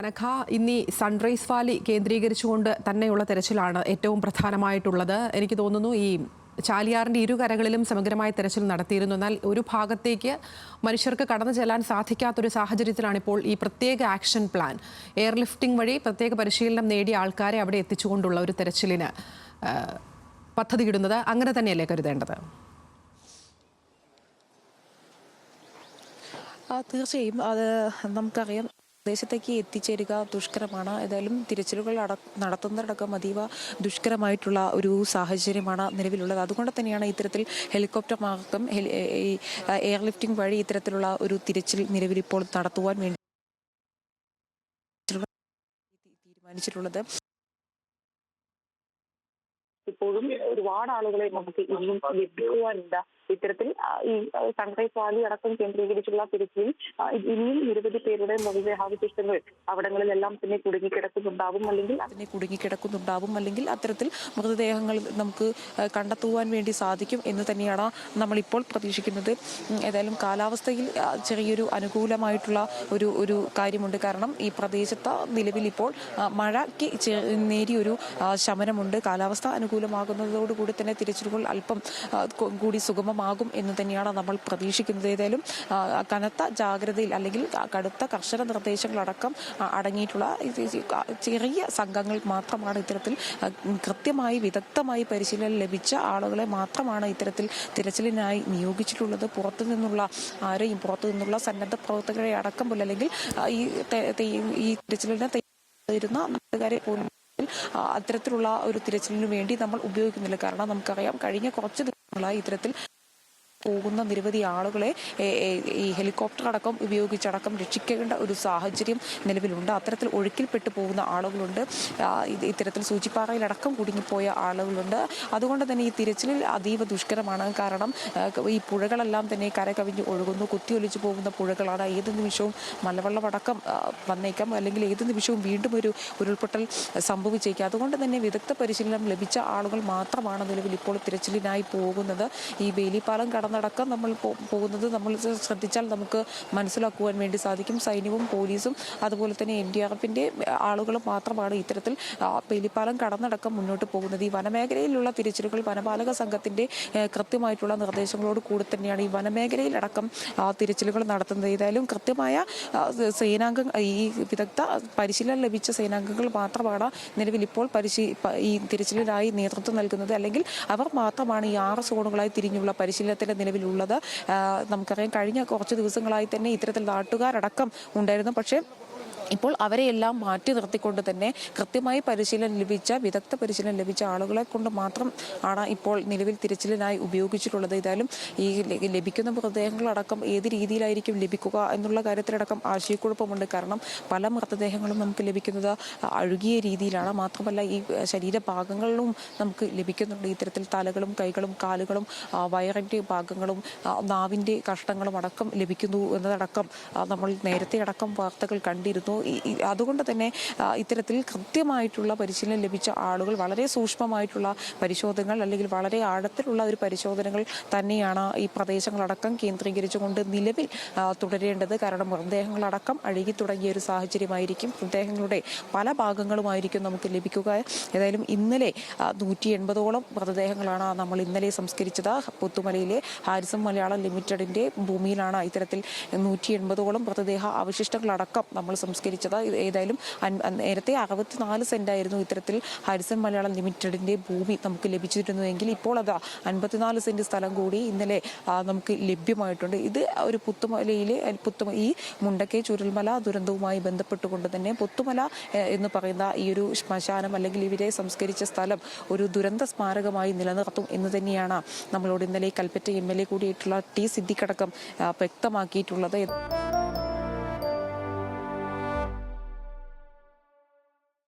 അനഘ, ഇനി sunrise Valley കേന്ദ്രീകരിച്ചുകൊണ്ട് തന്നെയുള്ള തെരച്ചിലാണ് ഏറ്റവും പ്രധാനമായിട്ടുള്ളത്. എനിക്ക് തോന്നുന്നു ഈ ചാലിയാറിന്റെ ഇരുകരകളിലും സമഗ്രമായ തെരച്ചിൽ നടത്തിയിരുന്നു. എന്നാൽ ഒരു ഭാഗത്തേക്ക് മനുഷ്യർക്ക് കടന്നു ചെല്ലാൻ സാധിക്കാത്തൊരു സാഹചര്യത്തിലാണ് ഇപ്പോൾ ഈ പ്രത്യേക ആക്ഷൻ പ്ലാൻ എയർലിഫ്റ്റിംഗ് വഴി പ്രത്യേക പരിശീലനം നേടിയ ആൾക്കാരെ അവിടെ എത്തിച്ചുകൊണ്ടുള്ള ഒരു തെരച്ചിലിന് പദ്ധതിയിടുന്നത്. അങ്ങനെ തന്നെയല്ലേ കരുതേണ്ടത്? തീർച്ചയായും അത് നമുക്കറിയാം. പ്രദേശത്തേക്ക് എത്തിച്ചേരുക ദുഷ്കരമാണ്. ഏതായാലും തിരച്ചിലുകൾ നടത്തുന്നതടക്കം അതീവ ദുഷ്കരമായിട്ടുള്ള ഒരു സാഹചര്യമാണ് നിലവിലുള്ളത്. അതുകൊണ്ട് തന്നെയാണ് ഇത്തരത്തിൽ ഹെലികോപ്റ്റർ മാർഗം എയർലിഫ്റ്റിംഗ് വഴി ഇത്തരത്തിലുള്ള ഒരു തിരച്ചിൽ നിലവിൽ ഇപ്പോൾ നടത്തുവാൻ വേണ്ടി തീരുമാനിച്ചിട്ടുള്ളത്. ഇപ്പോഴും ഒരുപാട് ആളുകളെ നമുക്ക് ഇനിയും ലഭിക്കുവാനുണ്ട്. ഇത്തരത്തിൽ ഈ സൺറൈസ് വാലി അടക്കം കേന്ദ്രീകരിച്ചുള്ള തിരച്ചിൽ ഇനിയും നിരവധി പേരുടെ മൃതദേഹാവശിഷ്ടങ്ങൾ അവിടങ്ങളിലെല്ലാം തന്നെ കുടുങ്ങിക്കിടക്കുന്നുണ്ടാവും അല്ലെങ്കിൽ അത്തരത്തിൽ മൃതദേഹങ്ങൾ നമുക്ക് കണ്ടെത്തുവാൻ വേണ്ടി സാധിക്കും എന്ന് തന്നെയാണ് നമ്മളിപ്പോൾ പ്രതീക്ഷിക്കുന്നത്. ഏതായാലും കാലാവസ്ഥയിൽ ചെറിയൊരു അനുകൂലമായിട്ടുള്ള ഒരു കാര്യമുണ്ട്. കാരണം ഈ പ്രദേശത്ത് നിലവിൽ ഇപ്പോൾ മഴയ്ക്ക് നേരിയൊരു ശമനമുണ്ട്. കാലാവസ്ഥ അനുകൂലമാകുന്നതോടുകൂടി തന്നെ തിരച്ചിലുകൾ അല്പം കൂടി സുഗമമാകും എന്ന് തന്നെയാണ് നമ്മൾ പ്രതീക്ഷിക്കുന്നത്. ഏതായാലും കനത്ത ജാഗ്രതയിൽ അല്ലെങ്കിൽ കടുത്ത കർശന നിർദ്ദേശങ്ങളടക്കം അടങ്ങിയിട്ടുള്ള ചെറിയ സംഘങ്ങൾ മാത്രമാണ് ഇത്തരത്തിൽ കൃത്യമായി വിദഗ്ധമായി പരിശീലനം ലഭിച്ച ആളുകളെ മാത്രമാണ് ഇത്തരത്തിൽ തിരച്ചിലിനായി നിയോഗിച്ചിട്ടുള്ളത്. പുറത്തു നിന്നുള്ള സന്നദ്ധ പ്രവർത്തകരെ അടക്കം അല്ലെങ്കിൽ ഈ തിരച്ചിലിനെ തയ്യാറായിരുന്ന നാട്ടുകാരെ പോലും അത്തരത്തിലുള്ള ഒരു തിരച്ചിലിനു വേണ്ടി നമ്മൾ ഉപയോഗിക്കുന്നില്ല. കാരണം നമുക്കറിയാം, കഴിഞ്ഞ കുറച്ച് ദിവസങ്ങളായി ഇത്തരത്തിൽ പോകുന്ന നിരവധി ആളുകളെ ഈ ഹെലികോപ്റ്റർ അടക്കം ഉപയോഗിച്ചടക്കം രക്ഷിക്കേണ്ട ഒരു സാഹചര്യം നിലവിലുണ്ട്. അത്തരത്തിൽ ഒഴുക്കിൽപ്പെട്ടു പോകുന്ന ആളുകളുണ്ട്. ഇത്തരത്തിൽ സൂചിപ്പാറയിലടക്കം കുടുങ്ങിപ്പോയ ആളുകളുണ്ട്. അതുകൊണ്ട് തന്നെ ഈ തിരച്ചിലിൽ അതീവ ദുഷ്കരമാണ്. കാരണം ഈ പുഴകളെല്ലാം തന്നെ കരകവിഞ്ഞ് ഒഴുകുന്നു. കുത്തിയൊലിച്ചു പോകുന്ന പുഴകളാണ്. ഏത് നിമിഷവും മലവെള്ളമടക്കം വന്നേക്കാം, അല്ലെങ്കിൽ ഏത് നിമിഷവും വീണ്ടും ഒരു ഉരുൾപൊട്ടൽ സംഭവിച്ചേക്കാം. അതുകൊണ്ട് തന്നെ വിദഗ്ധ പരിശീലനം ലഭിച്ച ആളുകൾ മാത്രമാണ് നിലവിൽ ഇപ്പോൾ തിരച്ചിലിനായി പോകുന്നത്. ഈ ബേലിപ്പാലം നടക്കം നമ്മൾ പോകുന്നത് നമ്മൾ ശ്രദ്ധിച്ചാൽ നമുക്ക് മനസ്സിലാക്കുവാൻ വേണ്ടി സാധിക്കും. സൈന്യവും പോലീസും അതുപോലെ തന്നെ NDRFിന്റെ ആളുകളും മാത്രമാണ് ഇത്തരത്തിൽ ബേലിപ്പാലം കടന്നടക്കം മുന്നോട്ട് പോകുന്നത്. ഈ വനമേഖലയിലുള്ള തിരച്ചിലുകൾ വനപാലക സംഘത്തിന്റെ കൃത്യമായിട്ടുള്ള നിർദ്ദേശങ്ങളോട് കൂടി തന്നെയാണ് ഈ വനമേഖലയിലടക്കം തിരച്ചിലുകൾ നടത്തുന്നത്. ഏതായാലും കൃത്യമായ ഈ വിദഗ്ധ പരിശീലനം ലഭിച്ച സേനാംഗങ്ങൾ മാത്രമാണ് നിലവിൽ ഇപ്പോൾ ഈ തിരച്ചിലിനായി നേതൃത്വം നൽകുന്നത്. അല്ലെങ്കിൽ അവർ മാത്രമാണ് ഈ 6 സോണുകളായി തിരിഞ്ഞുള്ള പരിശീലനത്തിന്റെ നിലവിലുള്ളത്. നമുക്കറിയാം, കഴിഞ്ഞ കുറച്ച് ദിവസങ്ങളായി തന്നെ ഇത്തരത്തിൽ നാട്ടുകാരടക്കം ഉണ്ടായിരുന്നു. പക്ഷേ ഇപ്പോൾ അവരെയെല്ലാം മാറ്റി നിർത്തിക്കൊണ്ട് തന്നെ കൃത്യമായി വിദഗ്ധ പരിശീലനം ലഭിച്ച ആളുകളെ കൊണ്ട് മാത്രം ആണ് ഇപ്പോൾ നിലവിൽ തിരച്ചിലിനായി ഉപയോഗിച്ചിട്ടുള്ളത്. ഏതായാലും ഈ ലഭിക്കുന്ന മൃതദേഹങ്ങളടക്കം ഏത് രീതിയിലായിരിക്കും ലഭിക്കുക എന്നുള്ള കാര്യത്തിലടക്കം ആശയക്കുഴപ്പമുണ്ട്. കാരണം പല മൃതദേഹങ്ങളും നമുക്ക് ലഭിക്കുന്നത് അഴുകിയ രീതിയിലാണ്. മാത്രമല്ല ഈ ശരീരഭാഗങ്ങളിലും നമുക്ക് ലഭിക്കുന്നുണ്ട്. ഇത്തരത്തിൽ തലകളും കൈകളും കാലുകളും വയറിൻ്റെ ഭാഗങ്ങളും നാവിൻ്റെ കഷ്ണങ്ങളും അടക്കം ലഭിക്കുന്നു എന്നതടക്കം നമ്മൾ നേരത്തെ അടക്കം വാർത്തകൾ കണ്ടിരുന്നു. അതുകൊണ്ട് തന്നെ ഇത്തരത്തിൽ കൃത്യമായിട്ടുള്ള പരിശീലനം ലഭിച്ച ആളുകൾ വളരെ സൂക്ഷ്മമായിട്ടുള്ള പരിശോധനകൾ അല്ലെങ്കിൽ വളരെ ആഴത്തിലുള്ള ഒരു പരിശോധനകൾ തന്നെയാണ് ഈ പ്രദേശങ്ങളടക്കം കേന്ദ്രീകരിച്ചുകൊണ്ട് നിലവിൽ തുടരേണ്ടത്. കാരണം മൃതദേഹങ്ങളടക്കം അഴുകി തുടങ്ങിയ ഒരു സാഹചര്യമായിരിക്കും. മൃതദേഹങ്ങളുടെ പല ഭാഗങ്ങളുമായിരിക്കും നമുക്ക് ലഭിക്കുക. ഏതായാലും ഇന്നലെ 180ഓളം മൃതദേഹങ്ങളാണ് നമ്മൾ ഇന്നലെ സംസ്കരിച്ചത്. പുത്തുമലയിലെ ഹാരിസൺ മലയാളം ലിമിറ്റഡിന്റെ ഭൂമിയിലാണ് ഇത്തരത്തിൽ 180ഓളം മൃതദേഹ അവശിഷ്ടങ്ങളടക്കം നമ്മൾ സംസ്കരിച്ചത്. ഏതായാലും നേരത്തെ 64 സെന്റായിരുന്നു ഇത്തരത്തിൽ ഹാരിസൺ മലയാളം ലിമിറ്റഡിന്റെ ഭൂമി നമുക്ക് ലഭിച്ചിരുന്നുവെങ്കിൽ ഇപ്പോൾ അത് 54 സെന്റ് സ്ഥലം കൂടി ഇന്നലെ നമുക്ക് ലഭ്യമായിട്ടുണ്ട്. ഇത് ഒരു ഈ മുണ്ടക്കൈ ചുരൽമല ദുരന്തവുമായി ബന്ധപ്പെട്ടുകൊണ്ട് തന്നെ പുത്തുമല എന്ന് പറയുന്ന ഈ ഒരു ശ്മശാനം അല്ലെങ്കിൽ ഇവരെ സംസ്കരിച്ച സ്ഥലം ഒരു ദുരന്ത സ്മാരകമായി നിലനിർത്തും എന്ന് തന്നെയാണ് നമ്മളോട് ഇന്നലെ കൽപ്പറ്റ MLA കൂടിയിട്ടുള്ള T. സിദ്ദിഖ് അടക്കം വ്യക്തമാക്കിയിട്ടുള്ളത്.